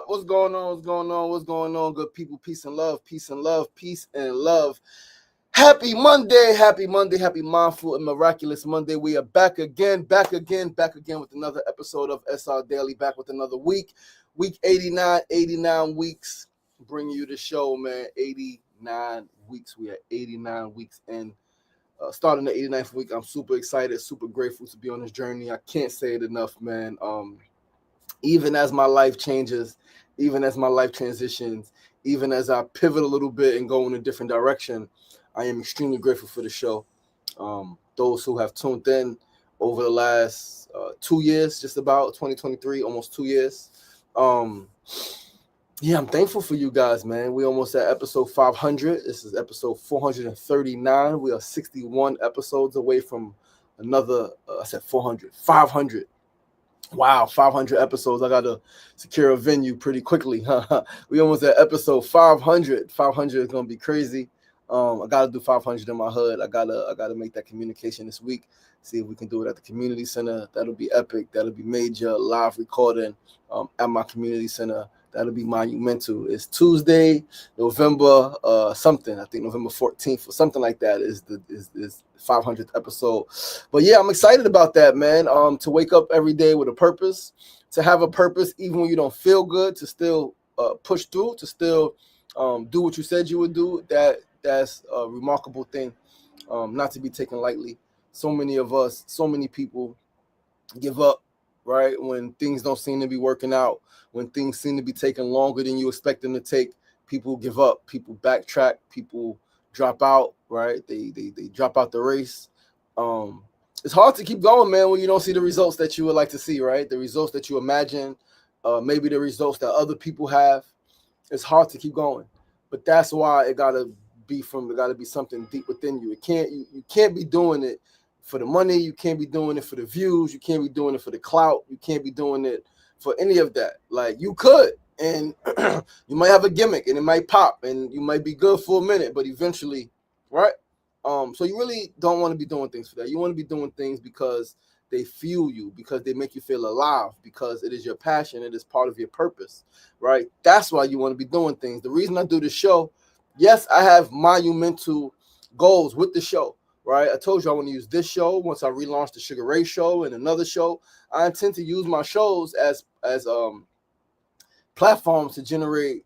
What's going on? What's going on? What's going on? Good people, peace and love, peace and love, peace and love. Happy Monday, happy mindful and miraculous Monday. We are back again with another episode of SRDaily, back with another week 89 weeks, bringing you the show, man. 89 weeks. We are 89 weeks in. Starting the 89th week. I'm super excited, super grateful to be on this journey. I can't say it enough, man. Even as my life changes, even as my life transitions, even as I pivot a little bit and go in a different direction, I am extremely grateful for the show. Those who have tuned in over the last 2 years, just about 2023, almost 2 years. I'm thankful for you guys, man. We almost at episode 500. This is episode 439. We are 61 episodes away from another, 500. Wow, 500 episodes. I got to secure a venue pretty quickly. We almost at episode 500. 500 is going to be crazy. I got to do 500 in my hood. I gotta make that communication this week. See if we can do it at the community center. That'll be epic. That'll be major. Live recording at my community center. That'll be monumental. It's Tuesday, November something. I think November 14th or something like that is the 500th episode. But yeah, I'm excited about that, man. To wake up every day with a purpose, to have a purpose even when you don't feel good, to still push through, to still do what you said you would do. That's a remarkable thing, not to be taken lightly. So many of us, so many people give up, right? When things don't seem to be working out, when things seem to be taking longer than you expect them to take, people give up, people backtrack, people drop out, right? They drop out the race. It's hard to keep going, man, when you don't see the results that you would like to see, right? The results that you imagine, maybe the results that other people have. It's hard to keep going, but that's why it gotta be something deep within you. You can't be doing it for the money. You can't be doing it for the views. You can't be doing it for the clout. You can't be doing it for any of that. Like, you could, and you might have a gimmick and it might pop and you might be good for a minute, but eventually, right? So you really don't want to be doing things for that. You want to be doing things because they fuel you, because they make you feel alive, because it is your passion, it is part of your purpose, right? That's why you want to be doing things. The reason I do the show, yes, I have monumental goals with the show, right? I told you I want to use this show once I relaunch the Sugar Ray show and another show. I intend to use my shows as platforms to generate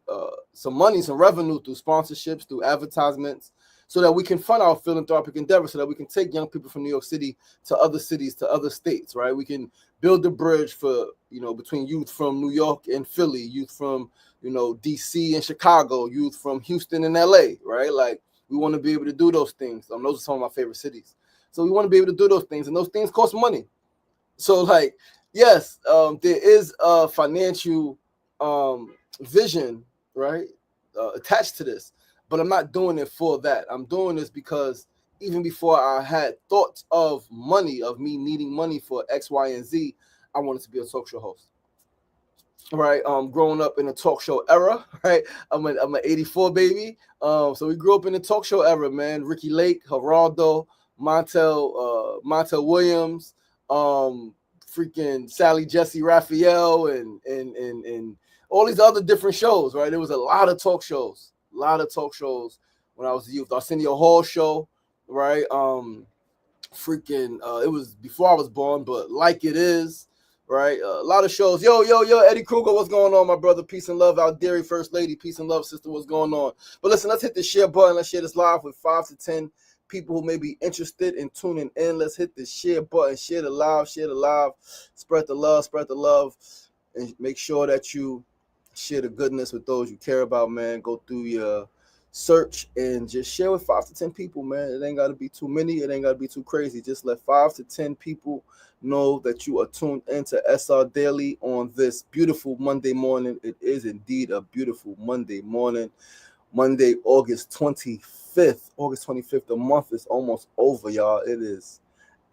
some money, some revenue through sponsorships, through advertisements, so that we can fund our philanthropic endeavors, so that we can take young people from New York City to other cities, to other states, right? We can build the bridge for, between youth from New York and Philly, youth from, DC and Chicago, youth from Houston and LA, right? Like, we want to be able to do those things. Those are some of my favorite cities. So we want to be able to do those things, and those things cost money. So, like, yes, there is a financial vision, right, attached to this, but I'm not doing it for that. I'm doing this because even before I had thoughts of money, of me needing money for X, Y, and Z, I wanted to be a talk show host. Right, growing up in the talk show era, right? I'm an 84 baby. So we grew up in the talk show era, man. Ricky Lake, Geraldo, Montel Williams, freaking Sally Jesse Raphael, and all these other different shows, right? There was a lot of talk shows when I was a youth. Arsenio Hall show, right? It was before I was born, but Like It Is, right? A lot of shows. Yo, Eddie Kruger, what's going on, my brother? Peace and love. Our Dairy First Lady, peace and love, sister, what's going on? But listen, let's hit the share button. Let's share this live with 5 to 10 people who may be interested in tuning in. Let's hit the share button, share the live, spread the love, and make sure that you share the goodness with those you care about, man. Go through your search and just share with 5 to 10 people, man. It ain't got to be too many. It ain't got to be too crazy. Just let 5 to 10 people know that you are tuned into SRDaily on this beautiful Monday morning. It is indeed a beautiful Monday morning. Monday, August 25th. The month is almost over, y'all. It is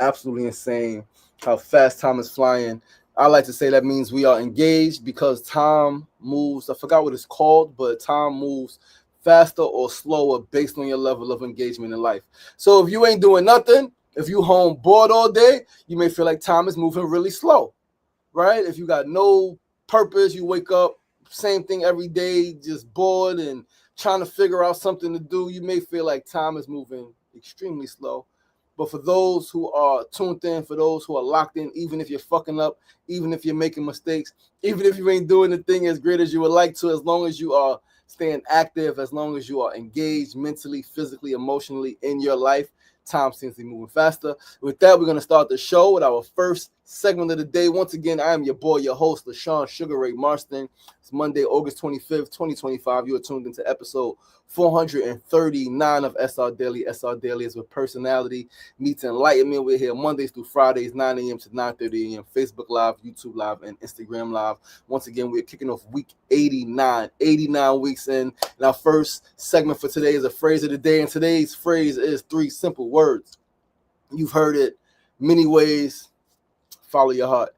absolutely insane how fast time is flying. I like to say that means we are engaged, because time moves. I forgot what it's called, but time moves faster or slower based on your level of engagement in life. So if you ain't doing nothing, if you home bored all day, you may feel like time is moving really slow, right? If you got no purpose, you wake up same thing every day, just bored and trying to figure out something to do, you may feel like time is moving extremely slow. But for those who are tuned in, for those who are locked in, even if you're fucking up, even if you're making mistakes, even if you ain't doing the thing as great as you would like to, as long as you are staying active, as long as you are engaged mentally, physically, emotionally in your life, time seems to be moving faster. With that, we're going to start the show with our first segment of the day. Once again, I am your boy, your host, LaShawn Sugar Ray Marston. It's Monday, August 25th, 2025. You are tuned into episode 439 of SRDaily. SRDaily is with personality meets enlightenment. We're here Mondays through Fridays, 9 a.m. to 9:30 a.m. Facebook Live, YouTube Live, and Instagram Live. Once again, we're kicking off week 89 weeks in. And our first segment for today is a phrase of the day, and today's phrase is 3 simple words. You've heard it many ways. Follow your heart.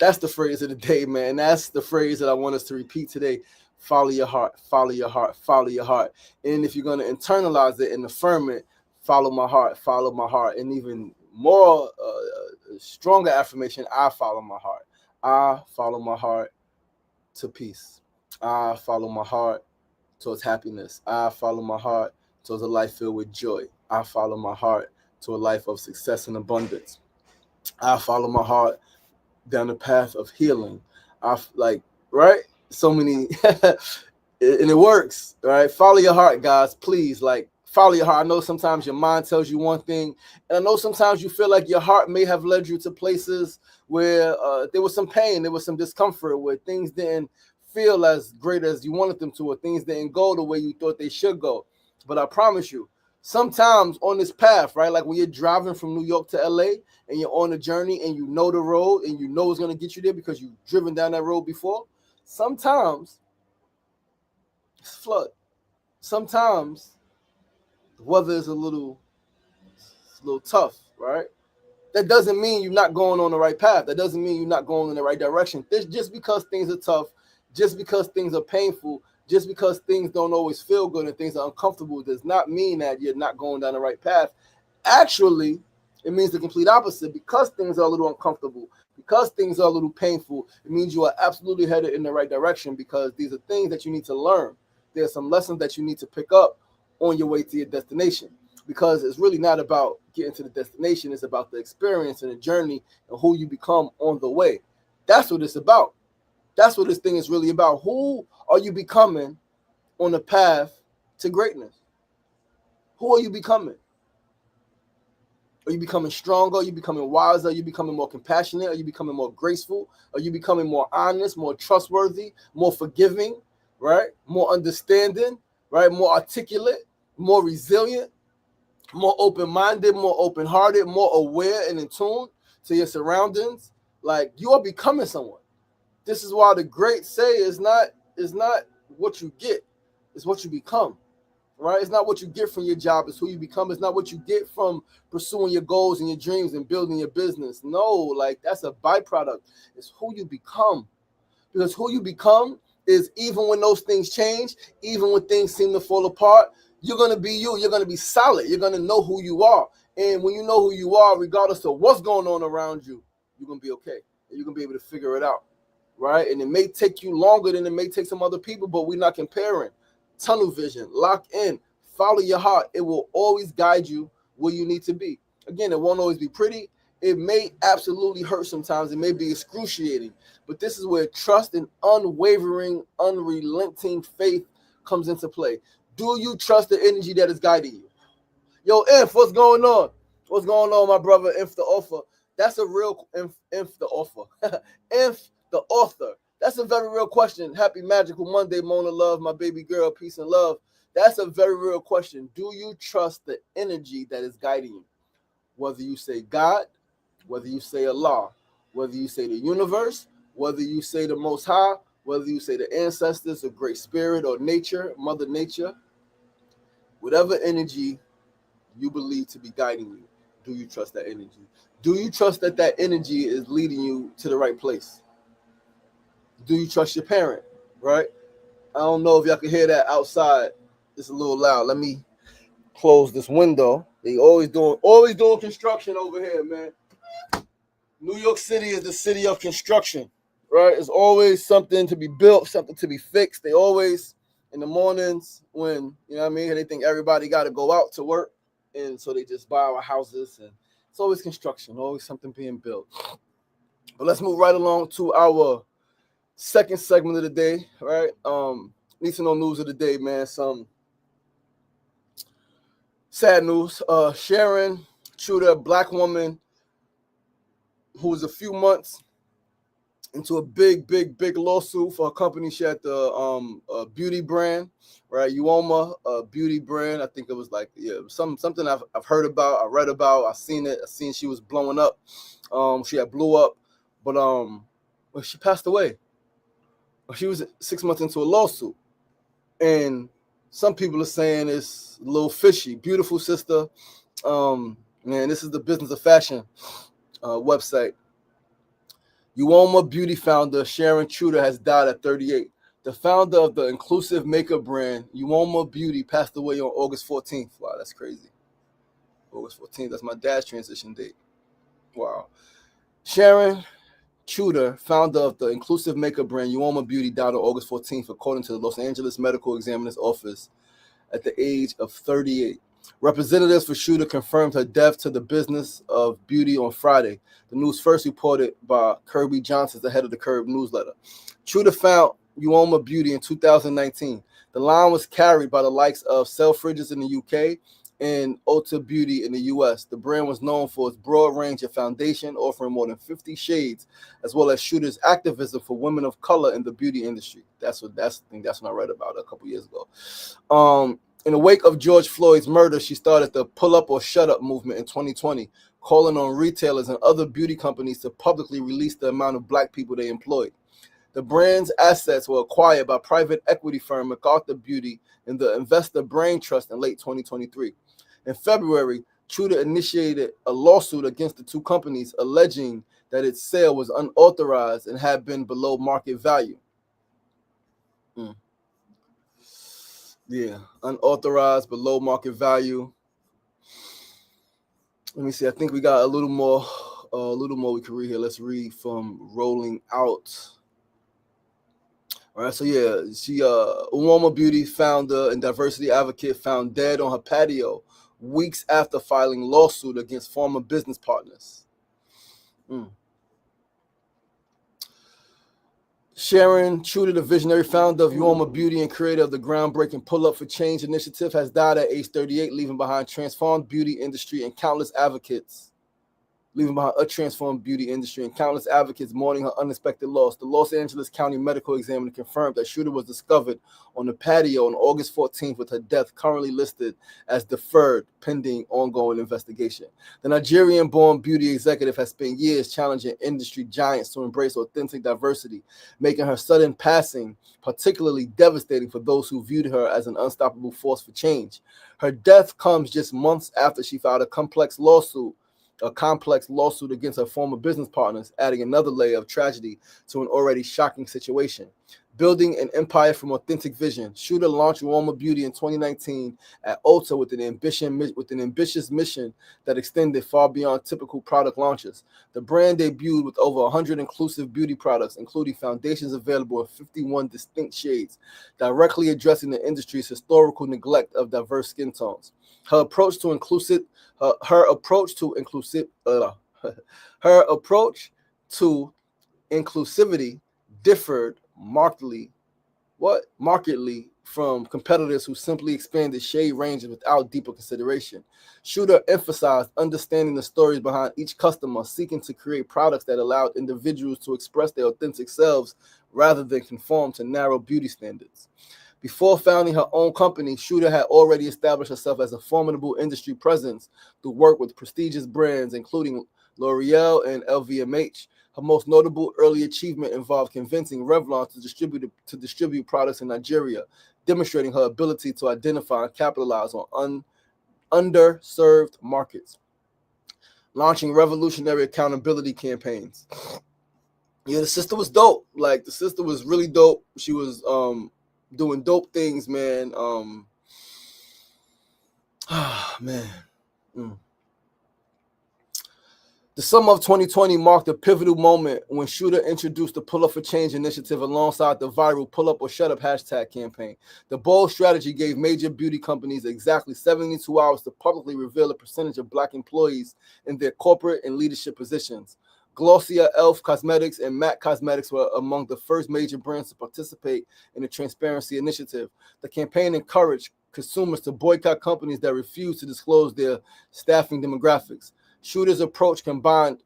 That's the phrase of the day, man. That's the phrase that I want us to repeat today. Follow your heart, follow your heart, follow your heart. And if you're going to internalize it and affirm it, follow my heart, follow my heart. And even more stronger affirmation, I follow my heart. I follow my heart to peace. I follow my heart towards happiness. I follow my heart towards a life filled with joy. I follow my heart to a life of success and abundance. I follow my heart down the path of healing. Right? So many, and it works, right? Follow your heart, guys. Please, follow your heart. I know sometimes your mind tells you one thing, and I know sometimes you feel like your heart may have led you to places where there was some pain, there was some discomfort, where things didn't feel as great as you wanted them to, or things didn't go the way you thought they should go. But I promise you, sometimes on this path, right, like when you're driving from New York to LA and you're on a journey and you know the road and you know it's going to get you there because you've driven down that road before, sometimes it's flood. Sometimes the weather is a little tough, right? That doesn't mean you're not going on the right path. That doesn't mean you're not going in the right direction. Just because things are tough, just because things are painful, just because things don't always feel good and things are uncomfortable does not mean that you're not going down the right path. Actually, it means the complete opposite. Because things are a little uncomfortable, because things are a little painful, it means you are absolutely headed in the right direction, because these are things that you need to learn. There are some lessons that you need to pick up on your way to your destination, because it's really not about getting to the destination. It's about the experience and the journey and who you become on the way. That's what it's about. That's what this thing is really about. Who are you becoming on the path to greatness? Who are you becoming? Are you becoming stronger? Are you becoming wiser? Are you becoming more compassionate? Are you becoming more graceful? Are you becoming more honest, more trustworthy, more forgiving, right? More understanding, right? More articulate, more resilient, more open-minded, more open-hearted, more aware and in tune to your surroundings. Like, you are becoming someone. This is why the greats say it's not what you get, it's what you become, right? It's not what you get from your job, it's who you become. It's not what you get from pursuing your goals and your dreams and building your business. No, like, that's a byproduct. It's who you become. Because who you become is, even when those things change, even when things seem to fall apart, you're going to be you. You're going to be solid. You're going to know who you are. And when you know who you are, regardless of what's going on around you, you're going to be okay. And you're going to be able to figure it out, right? And it may take you longer than it may take some other people, but we're not comparing. Tunnel vision, lock in, follow your heart. It will always guide you where you need to be. Again, it won't always be pretty. It may absolutely hurt sometimes. It may be excruciating. But this is where trust and unwavering, unrelenting faith comes into play. Do you trust the energy that is guiding you? Yo, Inf, what's going on? What's going on, my brother? Inf the author. That's a real Inf the author. Inf the author. That's a very real question. Happy Magical Monday, Mona Love, my baby girl. Peace and love. That's a very real question. Do you trust the energy that is guiding you? Whether you say God, whether you say Allah, whether you say the universe, whether you say the Most High, whether you say the ancestors, or Great Spirit, or nature, Mother Nature, whatever energy you believe to be guiding you, do you trust that energy? Do you trust that that energy is leading you to the right place? Do you trust your parent, right? I don't know if y'all can hear that outside. It's a little loud. Let me close this window. They always doing construction over here, man. New York City is the city of construction. right? It's always something to be built, something to be fixed. They always, in the mornings when, you know what I mean, they think everybody got to go out to work. And so they just buy our houses. And it's always construction, always something being built. But let's move right along to our second segment of the day, right? Need to know news of the day, man. Some sad news. Sharon Tudor, a black woman who was a few months into a big lawsuit for a company. She had the beauty brand, right? Uoma beauty brand. I think it was like something I've heard about, I read about, I seen it. I seen she was blowing up. She had blew up, but well, she passed away. She was 6 months into a lawsuit, and some people are saying it's a little fishy. Beautiful sister. Man, this is the Business of Fashion website. Uoma Beauty founder Sharon Tudor has died at 38. The founder of the inclusive makeup brand Uoma Beauty passed away on August 14th. Wow, that's crazy. August 14th, that's my dad's transition date. Wow. Sharon Tudor, founder of the inclusive makeup brand Uoma Beauty, died on August 14th, according to the Los Angeles Medical Examiner's Office, at the age of 38. Representatives for Tudor confirmed her death to the Business of Beauty on Friday. The news first reported by Kirby Johnson, the head of the Curb newsletter. Tudor found Uoma Beauty in 2019. The line was carried by the likes of Selfridges in the UK and Ulta Beauty in the US. The brand was known for its broad range of foundation, offering more than 50 shades, as well as Tudor's activism for women of color in the beauty industry. I think that's what I read about a couple years ago. In the wake of George Floyd's murder, she started the Pull Up or Shut Up movement in 2020, calling on retailers and other beauty companies to publicly release the amount of black people they employed. The brand's assets were acquired by private equity firm MacArthur Beauty and the Investor Brain Trust in late 2023. In February, Tudor initiated a lawsuit against the two companies, alleging that its sale was unauthorized and had been below market value. Yeah, unauthorized, below market value. Let me see. I think we got a little more we can read here. Let's read from Rolling Out. All right, so yeah, she Uoma Beauty founder and diversity advocate found dead on her patio weeks after filing lawsuit against former business partners. Sharon Tudor, the visionary founder of Uoma Beauty and creator of the groundbreaking Pull Up for Change initiative, has died at age 38, leaving behind a transformed beauty industry and countless advocates mourning her unexpected loss. The Los Angeles County Medical Examiner confirmed that Tudor was discovered on the patio on August 14th, with her death currently listed as deferred pending ongoing investigation. The Nigerian-born beauty executive has spent years challenging industry giants to embrace authentic diversity, making her sudden passing particularly devastating for those who viewed her as an unstoppable force for change. Her death comes just months after she filed a complex lawsuit against her former business partners, adding another layer of tragedy to an already shocking situation. Building an empire from authentic vision, Tudor launched Uoma Beauty in 2019 at Ulta with an ambitious mission that extended far beyond typical product launches. The brand debuted with over 100 inclusive beauty products, including foundations available in 51 distinct shades, directly addressing the industry's historical neglect of diverse skin tones. Her approach to inclusivity differed markedly from competitors who simply expanded shade ranges without deeper consideration. Tudor emphasized understanding the stories behind each customer, seeking to create products that allowed individuals to express their authentic selves rather than conform to narrow beauty standards. Before founding her own company, Tudor had already established herself as a formidable industry presence through work with prestigious brands including L'Oreal and LVMH. Her most notable early achievement involved convincing Revlon to distribute products in Nigeria, demonstrating her ability to identify and capitalize on underserved markets. Launching revolutionary accountability campaigns. Yeah, the sister was dope. Like, the sister was really dope. She was doing dope things, man. Man. The summer of 2020 marked a pivotal moment when Shooter introduced the Pull Up for Change initiative alongside the viral Pull Up or Shut Up hashtag campaign. The bold strategy gave major beauty companies exactly 72 hours to publicly reveal a percentage of Black employees in their corporate and leadership positions. Glossier, Elf Cosmetics, and MAC Cosmetics were among the first major brands to participate in the transparency initiative. The campaign encouraged consumers to boycott companies that refuse to disclose their staffing demographics. Shooter's approach combined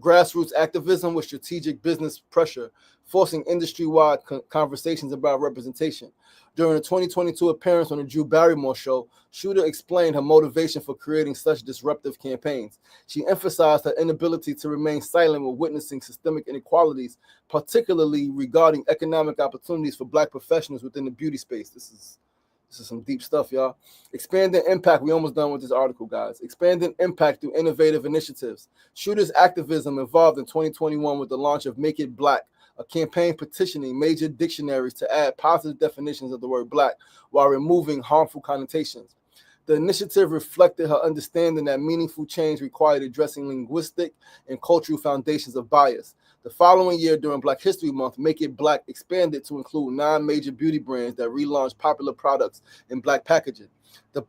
grassroots activism with strategic business pressure, forcing industry-wide conversations about representation. During the 2022 appearance on the Drew Barrymore show, Shooter explained her motivation for creating such disruptive campaigns. She emphasized her inability to remain silent when witnessing systemic inequalities, particularly regarding economic opportunities for Black professionals within the beauty space. This is some deep stuff, y'all. Expanding impact. We almost done with this article, guys. Expanding impact through innovative initiatives. Shooter's activism involved in 2021 with the launch of Make It Black, a campaign petitioning major dictionaries to add positive definitions of the word Black while removing harmful connotations. The initiative reflected her understanding that meaningful change required addressing linguistic and cultural foundations of bias. The following year, during Black History Month, Make It Black expanded to include 9 major beauty brands that relaunched popular products in Black packaging. The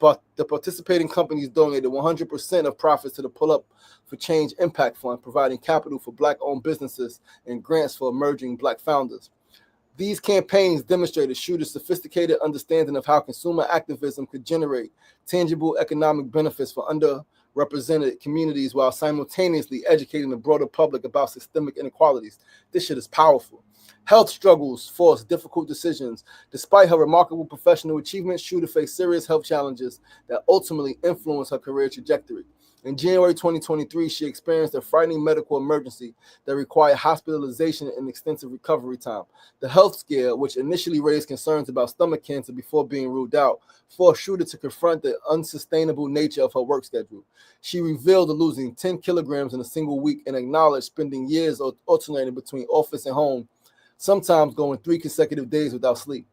participating companies donated 100% of profits to the Pull Up for Change Impact Fund, providing capital for Black-owned businesses and grants for emerging Black founders. These campaigns demonstrated Shooter's sophisticated understanding of how consumer activism could generate tangible economic benefits for underrepresented communities while simultaneously educating the broader public about systemic inequalities. This shit is powerful. Health struggles forced difficult decisions. Despite her remarkable professional achievements, Shooter faced serious health challenges that ultimately influenced her career trajectory. In January 2023, she experienced a frightening medical emergency that required hospitalization and extensive recovery time. The health scare, which initially raised concerns about stomach cancer before being ruled out, forced Shooter to confront the unsustainable nature of her work schedule. She revealed losing 10 kilograms in a single week and acknowledged spending years alternating between office and home, sometimes going 3 consecutive days without sleep.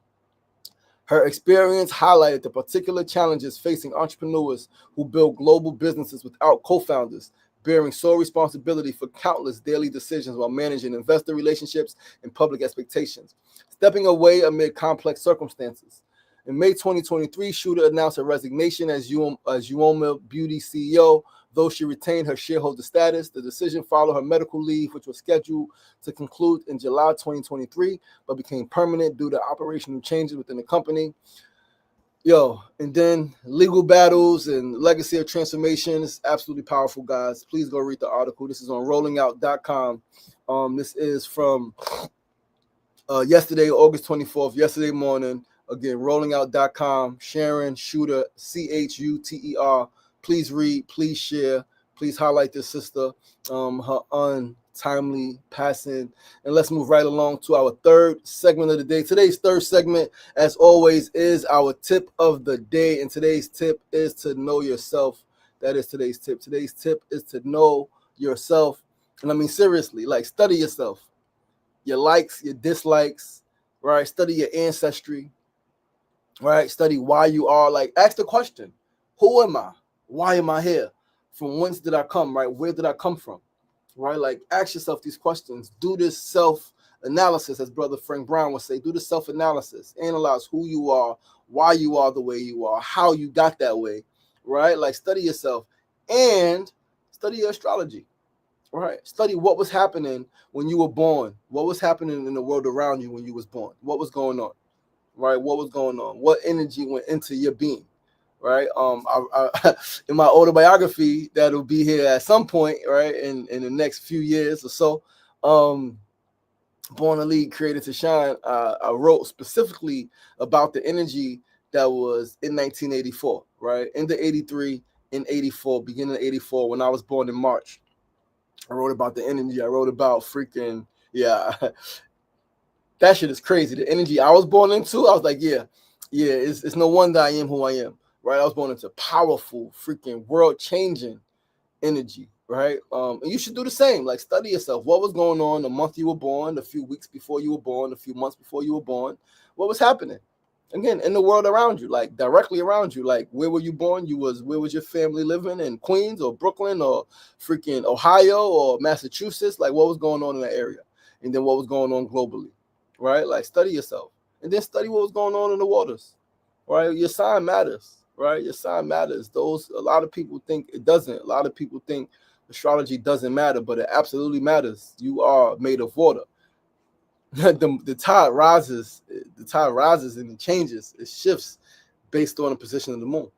Her experience highlighted the particular challenges facing entrepreneurs who build global businesses without co-founders, bearing sole responsibility for countless daily decisions while managing investor relationships and public expectations, stepping away amid complex circumstances. In May 2023, Shooter announced her resignation as Uoma Beauty CEO. Though she retained her shareholder status, the decision followed her medical leave, which was scheduled to conclude in July 2023, but became permanent due to operational changes within the company. And then legal battles and legacy of transformation is absolutely powerful, guys. Please go read the article. This is on rollingout.com. This is from yesterday, August 24th, yesterday morning. Again, rollingout.com. Sharon Shooter, Chuter. Please read, please share, please highlight this sister, her untimely passing. And let's move right along to our third segment of the day. Today's third segment, as always, is our tip of the day. And today's tip is to know yourself. That is today's tip. Today's tip is to know yourself. And I mean, seriously, like study yourself, your likes, your dislikes, right? Study your ancestry, right? Study why you are. Like, ask the question, who am I? Why am I here? From whence did I come, right? Where did I come from, right? Like, ask yourself these questions. Do this self-analysis, as Brother Frank Brown would say. Do the self-analysis. Analyze who you are, why you are the way you are, how you got that way, right? Like, study yourself and study your astrology, right? Study what was happening when you were born. What was happening in the world around you when you was born? What was going on, right? What was going on? What energy went into your being? Right. In my autobiography that'll be here at some point, right, in the next few years or so, Born to Lead, Created to Shine, I wrote specifically about the energy that was in 1984, right, in the 83, in 84, beginning of 84, when I was born in March. I wrote about the energy. I wrote about freaking, that shit is crazy. The energy I was born into, I was like, it's no wonder I am who I am. Right, I was born into powerful, freaking world-changing energy, right? And you should do the same. Like, study yourself. What was going on the month you were born, a few weeks before you were born, a few months before you were born? What was happening? Again, in the world around you, like directly around you. Like, where were you born? Where was your family living? In Queens or Brooklyn or freaking Ohio or Massachusetts? Like, what was going on in that area? And then what was going on globally, right? Like, study yourself. And then study what was going on in the waters, right? Your sign matters, right? Your sign matters. A lot of people think it doesn't. A lot of people think astrology doesn't matter, but it absolutely matters. You are made of water. the tide rises, and it changes, it shifts based on the position of the moon.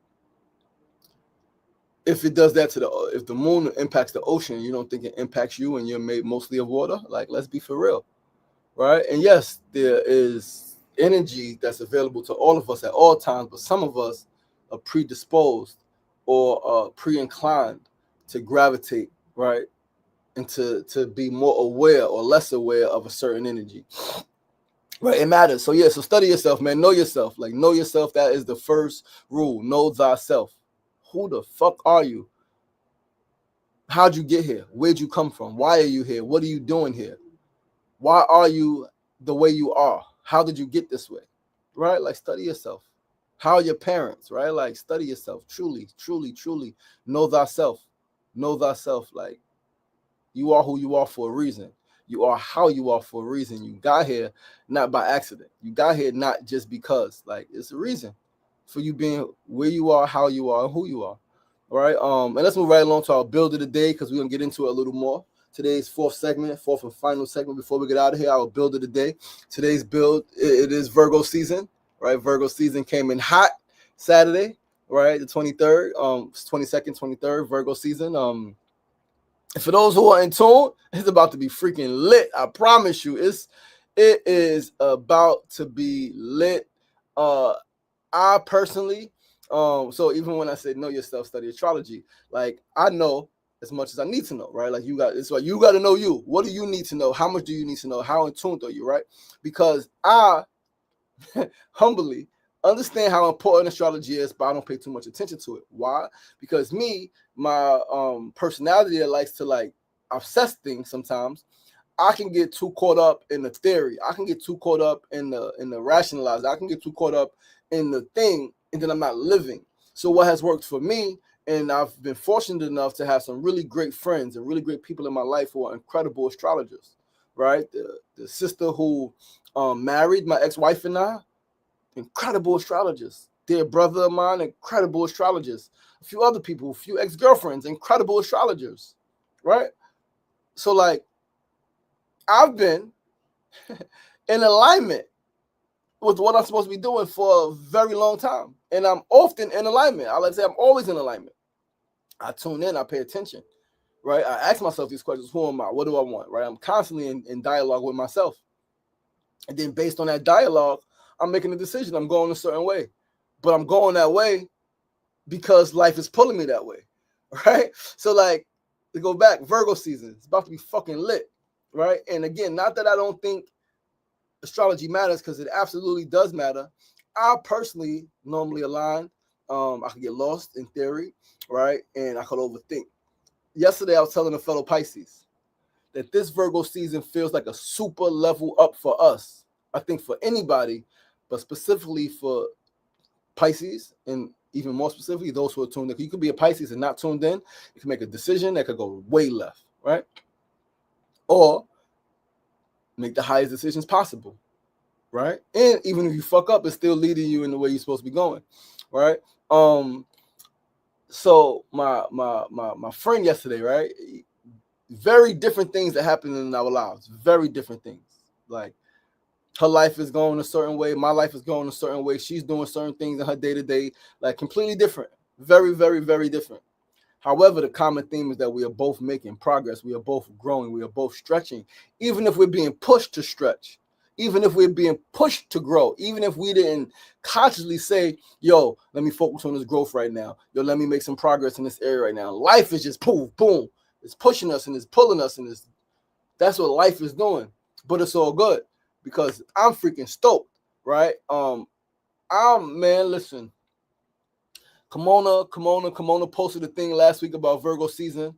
If it does that if the moon impacts the ocean, you don't think it impacts you and you're made mostly of water? Like, let's be for real, right? And yes, there is energy that's available to all of us at all times, but some of us are predisposed or pre-inclined to gravitate, right? And to be more aware or less aware of a certain energy. Right, it matters. So so study yourself, man. Know yourself. Like, know yourself. That is the first rule. Know thyself. Who the fuck are you? How'd you get here? Where'd you come from? Why are you here? What are you doing here? Why are you the way you are? How did you get this way? Right? Like, study yourself. How are your parents? Right? Like, study yourself. Truly, truly, truly know thyself. Know thyself. Like, you are who you are for a reason. You are how you are for a reason. You got here not by accident. You got here not just because. Like, it's a reason for you being where you are, how you are, and who you are. All right. And let's move right along to our build of the day, because we're gonna get into it a little more. Today's fourth and final segment before we get out of here. Our build of the day. Today's build, it is Virgo season. Right. Virgo season came in hot Saturday. Right. The 23rd, 22nd, 23rd, Virgo season. For those who are in tune, it's about to be freaking lit. I promise you, it is about to be lit. I personally, so even when I say know yourself, study astrology, like, I know as much as I need to know, right? Like, it's like you got to know you. What do you need to know? How much do you need to know? How in tune are you, right? Because I humbly understand how important astrology is, but I don't pay too much attention to it. Why? Because my personality that likes to, like, obsess things sometimes, I can get too caught up in the theory. I can get too caught up in the rationalize. I can get too caught up in the thing, and then I'm not living. So what has worked for me, and I've been fortunate enough to have some really great friends and really great people in my life who are incredible astrologers, right? The sister who married my ex-wife and I, incredible astrologist. Dear brother of mine, incredible astrologist. A few other people, a few ex-girlfriends, incredible astrologers, right? So, like, I've been in alignment with what I'm supposed to be doing for a very long time. And I'm often in alignment. I like to say I'm always in alignment. I tune in, I pay attention, right? I ask myself these questions. Who am I? What do I want, right? I'm constantly in dialogue with myself. And then based on that dialogue, I'm making a decision. I'm going a certain way. But I'm going that way because life is pulling me that way, right? So, like, to go back, Virgo season, it's about to be fucking lit, right? And again, not that I don't think astrology matters, because it absolutely does matter. I personally normally align. I could get lost in theory, right? And I could overthink. Yesterday, I was telling a fellow Pisces that this Virgo season feels like a super level up for us. I think for anybody, but specifically for Pisces, and even more specifically, those who are tuned in. You could be a Pisces and not tuned in. You can make a decision that could go way left, right? Or make the highest decisions possible, right? And even if you fuck up, it's still leading you in the way you're supposed to be going, right? So my friend yesterday, right? Very different things that happen in our lives. Very different things. Like, her life is going a certain way. My life is going a certain way. She's doing certain things in her day-to-day, like, completely different. Very, very, very different. However, the common theme is that we are both making progress. We are both growing. We are both stretching. Even if we're being pushed to stretch, even if we're being pushed to grow, even if we didn't consciously say, yo, let me focus on this growth right now. Yo, let me make some progress in this area right now. Life is just boom, boom. It's pushing us and it's pulling us, and that's what life is doing. But it's all good because I'm freaking stoked, right? Man, listen. Kimona posted a thing last week about Virgo season,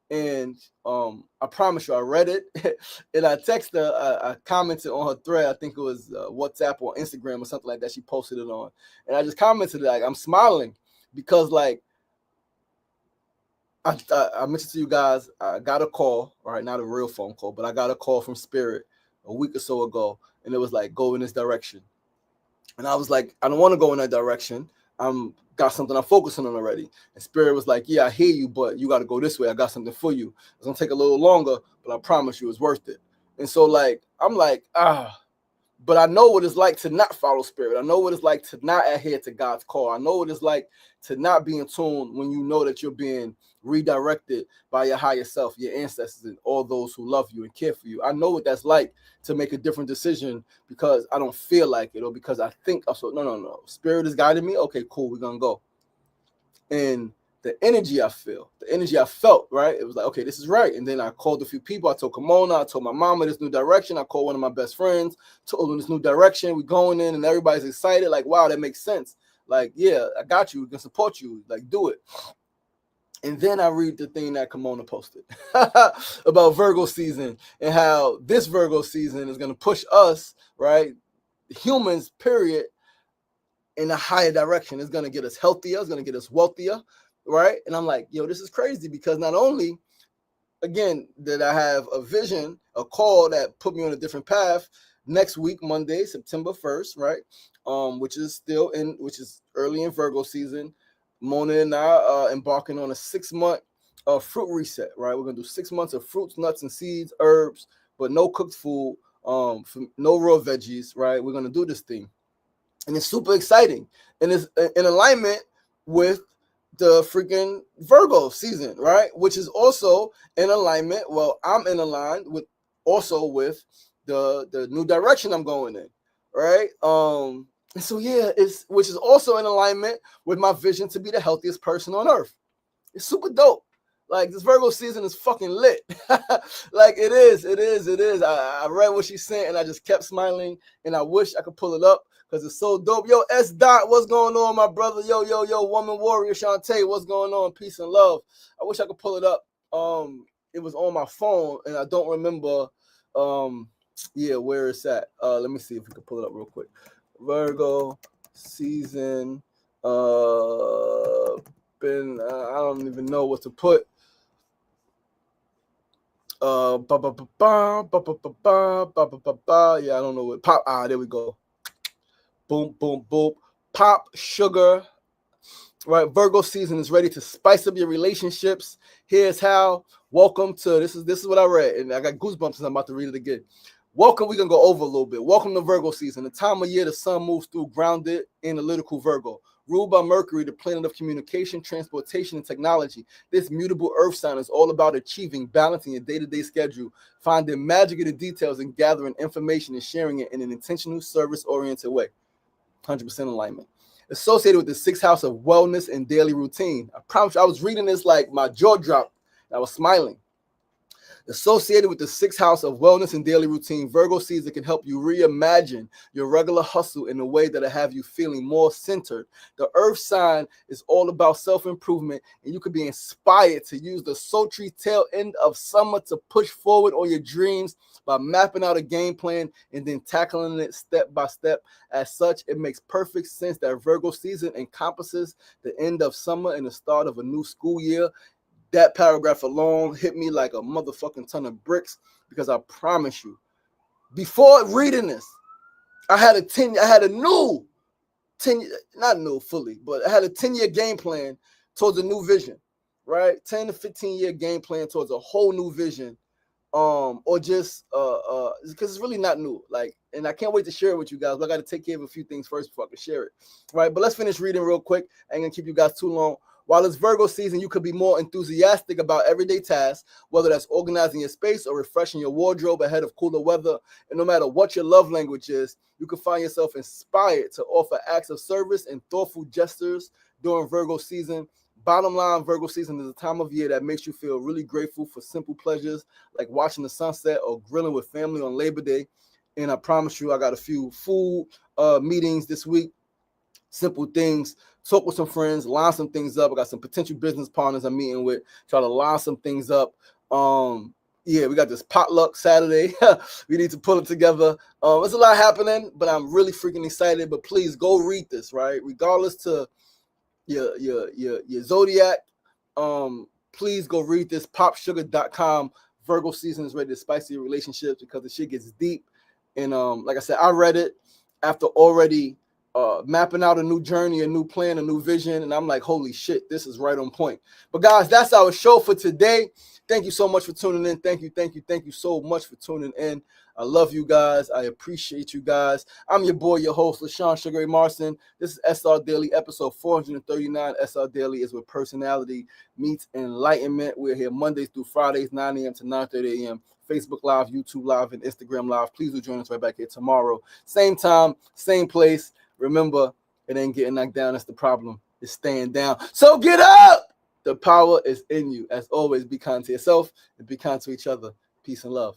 And I promise you, I read it, and I texted her. I commented on her thread. I think it was WhatsApp or Instagram or something like that. She posted it on, and I just commented like, I'm smiling because like I mentioned to you guys, I got a call, right? Not a real phone call, but I got a call from Spirit a week or so ago, and it was like, go in this direction. And I was like, I don't want to go in that direction. I'm got something I'm focusing on already. And Spirit was like, yeah, I hear you, but you got to go this way. I got something for you. It's gonna take a little longer, but I promise you it's worth it. And so like, I'm like, but I know what it's like to not follow Spirit. I know what it's like to not adhere to God's call. I know what it's like to not be in tune when you know that you're being redirected by your higher self, your ancestors, and all those who love you and care for you. I know what that's like to make a different decision because I don't feel like it or because I think so. No. Spirit is guiding me. Okay, cool. We're gonna go. And the energy I feel, the energy I felt, right? It was like, okay, this is right. And then I called a few people. I told Kimona, I told my mama this new direction. I called one of my best friends, told them this new direction. We're going in, and everybody's excited. Like, wow, that makes sense. Like, yeah, I got you. We can support you. Like, do it. And then I read the thing that Kimona posted about Virgo season and how this Virgo season is going to push us, right, humans, period, in a higher direction. It's going to get us healthier. It's going to get us wealthier, right? And I'm like, yo, this is crazy because not only, again, did I have a vision, a call that put me on a different path next week, Monday, September 1st, right? Which is early in Virgo season. Mona and I are embarking on a 6-month fruit reset, right? We're going to do 6 months of fruits, nuts, and seeds, herbs, but no cooked food, no raw veggies, right? We're going to do this thing. And it's super exciting. And it's in alignment with the freaking Virgo season, right? Which is also in alignment. Well, I'm in alignment with the new direction I'm going in, right? And so yeah, which is also in alignment with my vision to be the healthiest person on earth. It's super dope. Like this Virgo season is fucking lit. Like it is. I read what she sent and I just kept smiling and I wish I could pull it up because it's so dope. Yo, S. Dot, what's going on, my brother? Yo, woman warrior Shantae, what's going on? Peace and love. I wish I could pull it up. It was on my phone and I don't remember where it's at. Let me see if we can pull it up real quick. Virgo season. I don't even know what to put. Yeah, I don't know what pop. There we go. Boom. Pop sugar. Right, Virgo season is ready to spice up your relationships. Here's how. Welcome to this is what I read, and I got goosebumps as I'm about to read it again. Welcome, we're gonna go over a little bit. Welcome to Virgo season, the time of year the sun moves through grounded, analytical Virgo. Ruled by Mercury, the planet of communication, transportation, and technology. This mutable earth sign is all about achieving balance in your day-to-day schedule, finding magic in the details, and gathering information and sharing it in an intentional, service-oriented way. 100% alignment. Associated with the 6th house of wellness and daily routine. I promise you, I was reading this like my jaw dropped. I was smiling. Associated with the 6th house of wellness and daily routine, Virgo season can help you reimagine your regular hustle in a way that'll have you feeling more centered. The earth sign is all about self-improvement, and you can be inspired to use the sultry tail end of summer to push forward on your dreams by mapping out a game plan and then tackling it step by step. As such, it makes perfect sense that Virgo season encompasses the end of summer and the start of a new school year. That paragraph alone hit me like a motherfucking ton of bricks because I promise you, before reading this, I had a 10-year game plan towards a new vision, right? 10 to 15 year game plan towards a whole new vision. Or just because it's really not new. Like, and I can't wait to share it with you guys, but I got to take care of a few things first before I can share it. Right. But let's finish reading real quick. I ain't gonna keep you guys too long. While it's Virgo season, you could be more enthusiastic about everyday tasks, whether that's organizing your space or refreshing your wardrobe ahead of cooler weather. And no matter what your love language is, you can find yourself inspired to offer acts of service and thoughtful gestures during Virgo season. Bottom line, Virgo season is a time of year that makes you feel really grateful for simple pleasures like watching the sunset or grilling with family on Labor Day. And I promise you, I got a few food meetings this week Simple things. Talk with some friends, line some things up. I got some potential business partners I'm meeting with, try to line some things up. Yeah, we got this potluck Saturday. We need to pull it together. There's a lot happening, but I'm really freaking excited. But please go read this, right? Regardless to your zodiac, please go read this. popsugar.com. Virgo season is ready to spice your relationships because the shit gets deep. And like I said, I read it after already mapping out a new journey, a new plan, a new vision. And I'm like, holy shit, this is right on point. But guys, that's our show for today. Thank you so much for tuning in. Thank you so much for tuning in. I love you guys. I appreciate you guys. I'm your boy, your host, LaShawn Sugar Ray Marston. This is SR Daily, episode 439. SR Daily is where personality meets enlightenment. We're here Mondays through Fridays, 9 a.m. to 9:30 a.m. Facebook Live, YouTube Live, and Instagram Live. Please do join us right back here tomorrow. Same time, same place. Remember, it ain't getting knocked down. That's the problem. It's staying down. So get up! The power is in you. As always, be kind to yourself and be kind to each other. Peace and love.